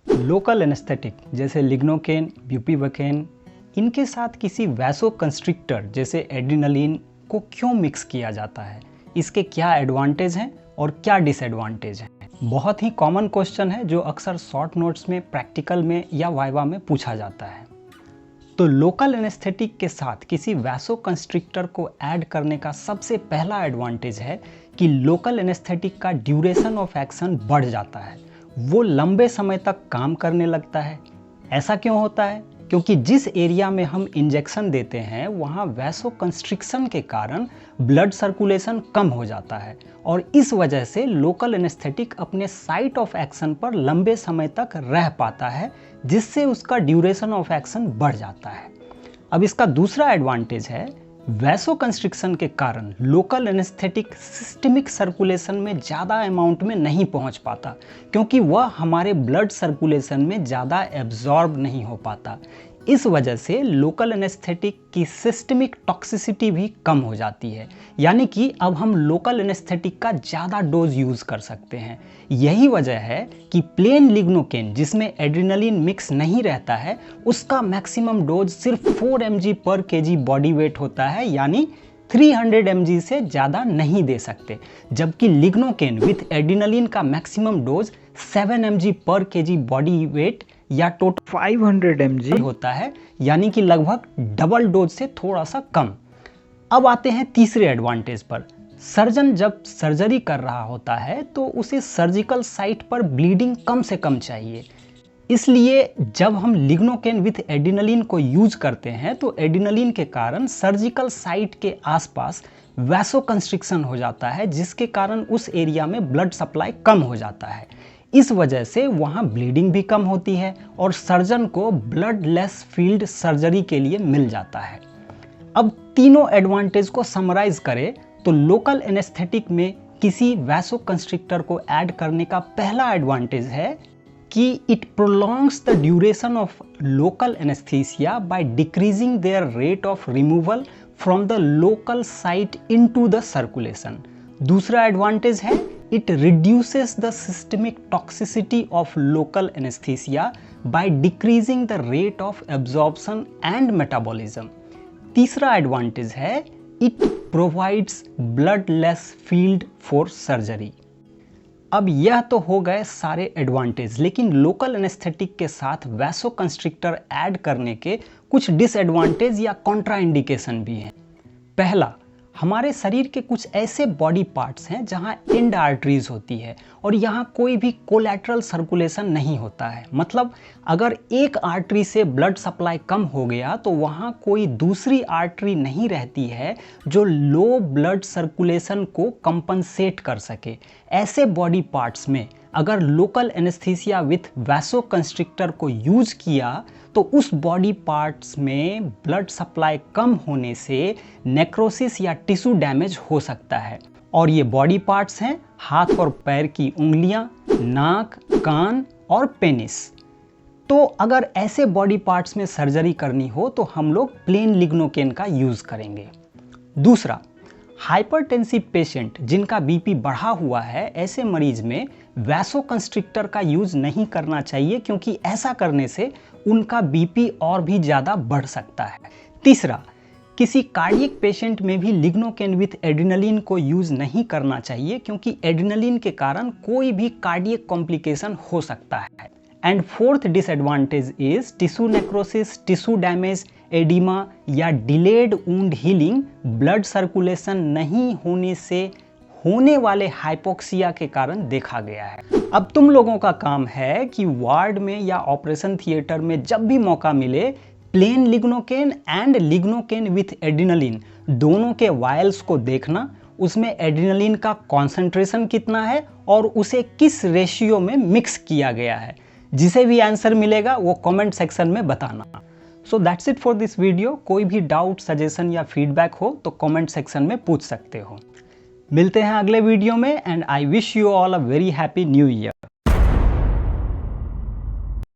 Local anaesthetic जैसे lignocaine, ब्यूपीवकेन, इनके साथ किसी वैसोकंस्ट्रिक्टर जैसे एड्रेनालिन को क्यों मिक्स किया जाता है, इसके क्या एडवांटेज हैं और क्या डिसएडवांटेज हैं। बहुत ही कॉमन क्वेश्चन है जो अक्सर शॉर्ट नोट्स में, प्रैक्टिकल में या वाइवा में पूछा जाता है। तो लोकल एनेस्थेटिक के साथ किसी वैसोकंस्ट्रिक्टर को ऐड करने का सबसे पहला एडवांटेज है कि लोकल एनेस्थेटिक का ड्यूरेशन ऑफ एक्शन बढ़ जाता है, वो लंबे समय तक काम करने लगता है। ऐसा क्यों होता है? क्योंकि जिस एरिया में हम इंजेक्शन देते हैं वहाँ वैसोकंस्ट्रिक्शन के कारण ब्लड सर्कुलेशन कम हो जाता है और इस वजह से लोकल एनेस्थेटिक अपने साइट ऑफ एक्शन पर लंबे समय तक रह पाता है, जिससे उसका ड्यूरेशन ऑफ एक्शन बढ़ जाता है। अब इसका दूसरा एडवांटेज है, वैसोकंस्ट्रिक्शन के कारण लोकल एनेस्थेटिक सिस्टमिक सर्कुलेशन में ज़्यादा अमाउंट में नहीं पहुंच पाता, क्योंकि वह हमारे ब्लड सर्कुलेशन में ज़्यादा एब्जॉर्ब नहीं हो पाता। इस वजह से लोकल एनेस्थेटिक की सिस्टमिक टॉक्सिसिटी भी कम हो जाती है, यानी कि अब हम लोकल एनेस्थेटिक का ज़्यादा डोज यूज़ कर सकते हैं। यही वजह है कि प्लेन लिग्नोकेन जिसमें एड्रेनालिन मिक्स नहीं रहता है, उसका मैक्सिमम डोज सिर्फ 4 mg पर kg बॉडी वेट होता है, यानी 300 mg से ज़्यादा नहीं दे सकते, जबकि लिग्नोकेन विथ एड्रेनालिन का मैक्सिमम डोज 7 mg पर kg बॉडी वेट या टोटल 500 mg होता है, यानी कि लगभग डबल डोज से थोड़ा सा कम। अब आते हैं तीसरे एडवांटेज पर। सर्जन जब सर्जरी कर रहा होता है तो उसे सर्जिकल साइट पर ब्लीडिंग कम से कम चाहिए, इसलिए जब हम लिग्नोकेन विथ एड्रेनालिन को यूज करते हैं तो एड्रेनालिन के कारण सर्जिकल साइट के आसपास वैसोकंस्ट्रिक्शन हो जाता है, जिसके कारण उस एरिया में ब्लड सप्लाई कम हो जाता है। इस वजह से वहाँ ब्लीडिंग भी कम होती है और सर्जन को ब्लड लेस फील्ड सर्जरी के लिए मिल जाता है। अब तीनों एडवांटेज को समराइज करें तो लोकल एनेस्थेटिक में किसी वैसोकंस्ट्रिक्टर को ऐड करने का पहला एडवांटेज है कि it prolongs the duration of local anaesthesia by decreasing there rate of removal from the local site into the circulation. दूसरा एडवांटेज है, it reduces the systemic toxicity of local anesthesia by decreasing the rate of absorption and metabolism. तीसरा advantage है, it provides bloodless field for surgery. अब यह तो हो गए सारे एडवांटेज, लेकिन लोकल एनेस्थेटिक के साथ वैसोकंस्ट्रिक्टर ऐड करने के कुछ डिसएडवांटेज या कॉन्ट्राइंडिकेशन भी हैं। पहला, हमारे शरीर के कुछ ऐसे बॉडी पार्ट्स हैं जहां एंड आर्टरीज होती है और यहाँ कोई भी कोलैटरल सर्कुलेशन नहीं होता है। मतलब अगर एक आर्टरी से ब्लड सप्लाई कम हो गया तो वहाँ कोई दूसरी आर्टरी नहीं रहती है जो लो ब्लड सर्कुलेशन को कंपनसेट कर सके। ऐसे बॉडी पार्ट्स में अगर लोकल एनेस्थीसिया विथ वैसोकंस्ट्रिक्टर को यूज किया तो उस बॉडी पार्ट्स में ब्लड सप्लाई कम होने से नेक्रोसिस या टिश्यू डैमेज हो सकता है। और ये बॉडी पार्ट्स हैं हाथ और पैर की उंगलियां, नाक, कान और पेनिस। तो अगर ऐसे बॉडी पार्ट्स में सर्जरी करनी हो तो हम लोग प्लेन लिग्नोकेन का यूज करेंगे। दूसरा, हाइपरटेंसिव पेशेंट जिनका बीपी बढ़ा हुआ है, ऐसे मरीज में वैसोकंस्ट्रिक्टर का यूज नहीं करना चाहिए, क्योंकि ऐसा करने से उनका बीपी और भी ज़्यादा बढ़ सकता है। तीसरा, किसी कार्डियक पेशेंट में भी लिग्नोकेन विथ एड्रेनालिन को यूज नहीं करना चाहिए, क्योंकि एड्रेनालिन के कारण कोई भी कार्डियक कॉम्प्लिकेशन हो सकता है। And fourth disadvantage is tissue necrosis, tissue damage, edema या delayed wound healing blood circulation नहीं होने से होने वाले हाइपोक्सिया के कारण देखा गया है। अब तुम लोगों का काम है कि वार्ड में या ऑपरेशन थिएटर में जब भी मौका मिले plain lignocaine and lignocaine with adrenaline दोनों के वायल्स को देखना, उसमें एड्रेनालिन का कॉन्सेंट्रेशन कितना है और उसे किस रेशियो में मिक्स किया गया है। जिसे भी आंसर मिलेगा वो कमेंट सेक्शन में बताना। So that's it for this video. कोई भी डाउट, सजेशन या फीडबैक हो तो कमेंट सेक्शन में पूछ सकते हो। मिलते हैं अगले वीडियो में and I wish you all a very happy new year.